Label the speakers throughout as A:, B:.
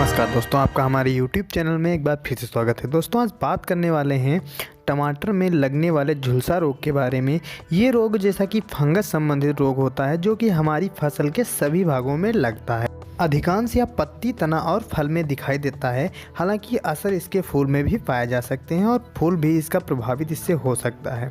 A: नमस्कार दोस्तों, आपका हमारे YouTube चैनल में एक बार फिर से स्वागत है। दोस्तों आज बात करने वाले हैं टमाटर में लगने वाले झुलसा रोग के बारे में। ये रोग जैसा कि फंगस संबंधित रोग होता है जो कि हमारी फसल के सभी भागों में लगता है। अधिकांश या पत्ती, तना और फल में दिखाई देता है। हालांकि असर इसके फूल में भी पाए जा सकते हैं और फूल भी इसका प्रभावित इससे हो सकता है।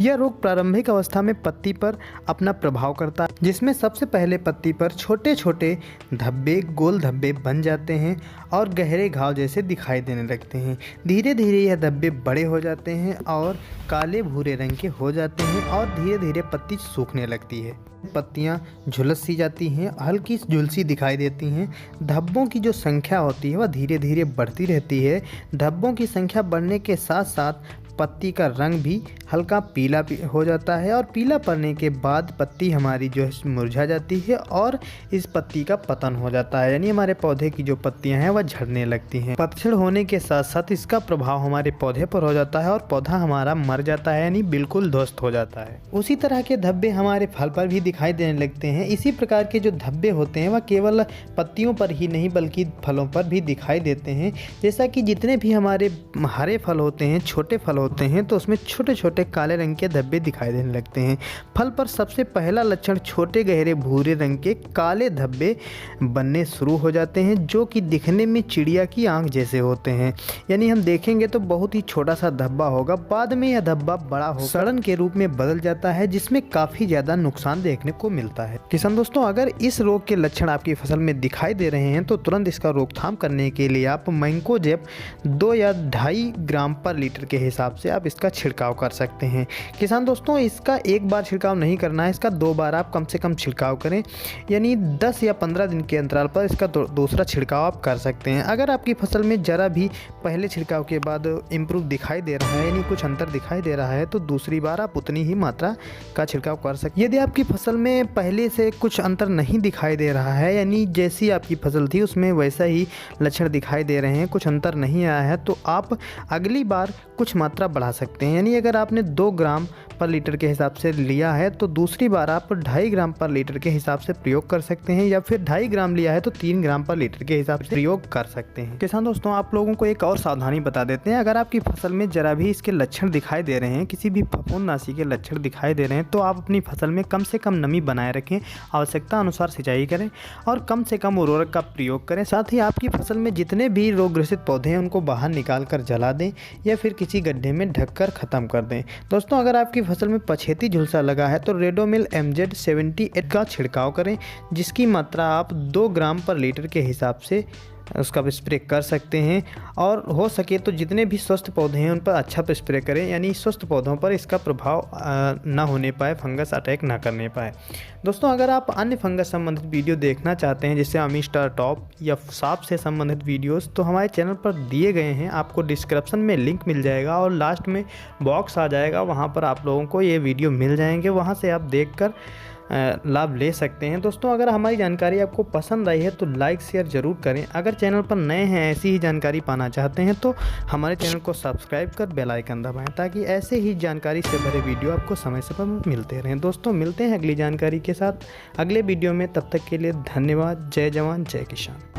A: यह रोग प्रारंभिक अवस्था में पत्ती पर अपना प्रभाव करता है, जिसमें सबसे पहले पत्ती पर छोटे छोटे धब्बे, गोल धब्बे बन जाते हैं और गहरे घाव जैसे दिखाई देने लगते हैं। धीरे धीरे यह धब्बे बड़े हो जाते हैं और काले भूरे रंग के हो जाते हैं और धीरे धीरे पत्ती सूखने लगती है। पत्तियां झुलस सी जाती हैं, हल्की झुलसी दिखाई देती हैं। धब्बों की जो संख्या होती है वह धीरे धीरे बढ़ती रहती है। धब्बों की संख्या बढ़ने के साथ साथ पत्ती का रंग भी हल्का पीला हो जाता है और पीला पड़ने के बाद पत्ती हमारी जो है मुरझा जाती है और इस पत्ती का पतन हो जाता है, यानी हमारे पौधे की जो पत्तियां हैं वह झड़ने लगती हैं। पतझड़ होने के साथ साथ इसका प्रभाव हमारे पौधे पर हो जाता है और पौधा हमारा मर जाता है, यानी बिल्कुल ध्वस्त हो जाता है। उसी तरह के धब्बे हमारे फल पर भी दिखाई देने लगते हैं। इसी प्रकार के जो धब्बे होते हैं वह केवल पत्तियों पर ही नहीं बल्कि फलों पर भी दिखाई देते हैं। जैसा कि जितने भी हमारे हरे फल होते हैं, छोटे फल होते हैं, तो उसमें छोटे छोटे काले रंग के धब्बे दिखाई देने लगते हैं। फल पर सबसे पहला लक्षण छोटे गहरे भूरे रंग के काले धब्बे बनने शुरू हो जाते हैं, जो कि दिखने में चिड़िया की आंख जैसे होते हैं। यानी हम देखेंगे तो बहुत ही छोटा सा धब्बा होगा, बाद में यह धब्बा बड़ा हो सड़न के रूप में बदल जाता है, जिसमें काफी ज्यादा नुकसान देखने को मिलता है। किसान दोस्तों, अगर इस रोग के लक्षण आपकी फसल में दिखाई दे रहे हैं तो तुरंत इसका रोकथाम करने के लिए आप मैंकोजेब 2 या 2.5 ग्राम पर लीटर के हिसाब से आप इसका छिड़काव कर सकते हैं। किसान दोस्तों, इसका एक बार छिड़काव नहीं करना है, इसका 2 बार आप कम से कम छिड़काव करें, यानी 10 या 15 दिन के अंतराल पर इसका दूसरा छिड़काव आप कर सकते हैं। अगर आपकी फसल में जरा भी पहले छिड़काव के बाद इम्प्रूव दिखाई दे रहा है, यानी कुछ अंतर दिखाई दे रहा है, तो दूसरी बार आप उतनी ही मात्रा का छिड़काव कर सकते हैं। यदि आपकी फसल में पहले से कुछ अंतर नहीं दिखाई दे रहा है, यानी जैसी आपकी फसल थी उसमें वैसा ही लक्षण दिखाई दे रहे हैं, कुछ अंतर नहीं आया है, तो आप अगली बार कुछ मात्रा बढ़ा सकते हैं। यानी अगर आपने 2 ग्राम पर लीटर के हिसाब से लिया है तो दूसरी बार आप 2.5 ग्राम पर लीटर के हिसाब से प्रयोग कर सकते हैं, या फिर 2.5 ग्राम लिया है तो 3 ग्राम पर लीटर के हिसाब से प्रयोग कर सकते हैं। किसान दोस्तों, आप लोगों को एक और सावधानी बता देते हैं। अगर आपकी फसल में जरा भी इसके लक्षण दिखाई दे रहे हैं, किसी भी फफूंदनाशी के लक्षण दिखाई दे रहे हैं, तो आप अपनी फसल में कम से कम नमी बनाए रखें, आवश्यकता अनुसार सिंचाई करें और कम से कम उर्वरक का प्रयोग करें। साथ ही आपकी फसल में जितने भी रोग ग्रसित पौधे हैं उनको बाहर निकाल कर जला दें या फिर किसी गड्ढे में ढककर खत्म कर दें। दोस्तों, अगर आपकी फसल में पछेती झुलसा लगा है तो रेडोमिल MZ 78 का छिड़काव करें, जिसकी मात्रा आप 2 ग्राम पर लीटर के हिसाब से उसका स्प्रे कर सकते हैं। और हो सके तो जितने भी स्वस्थ पौधे हैं उन पर अच्छा स्प्रे करें, यानी स्वस्थ पौधों पर इसका प्रभाव ना होने पाए, फंगस अटैक ना करने पाए। दोस्तों, अगर आप अन्य फंगस संबंधित वीडियो देखना चाहते हैं, जैसे अमिस्टर टॉप या सांप से संबंधित वीडियोस, तो हमारे चैनल पर दिए गए हैं। आपको डिस्क्रिप्शन में लिंक मिल जाएगा और लास्ट में बॉक्स आ जाएगा, वहाँ पर आप लोगों को ये वीडियो मिल जाएंगे, वहाँ से आप देखकर लाभ ले सकते हैं। दोस्तों, अगर हमारी जानकारी आपको पसंद आई है तो लाइक शेयर ज़रूर करें। अगर चैनल पर नए हैं, ऐसी ही जानकारी पाना चाहते हैं, तो हमारे चैनल को सब्सक्राइब कर बेल आइकन दबाएं, ताकि ऐसे ही जानकारी से भरे वीडियो आपको समय समय पर मिलते रहें। दोस्तों, मिलते हैं अगली जानकारी के साथ अगले वीडियो में। तब तक के लिए धन्यवाद। जय जवान जय किसान।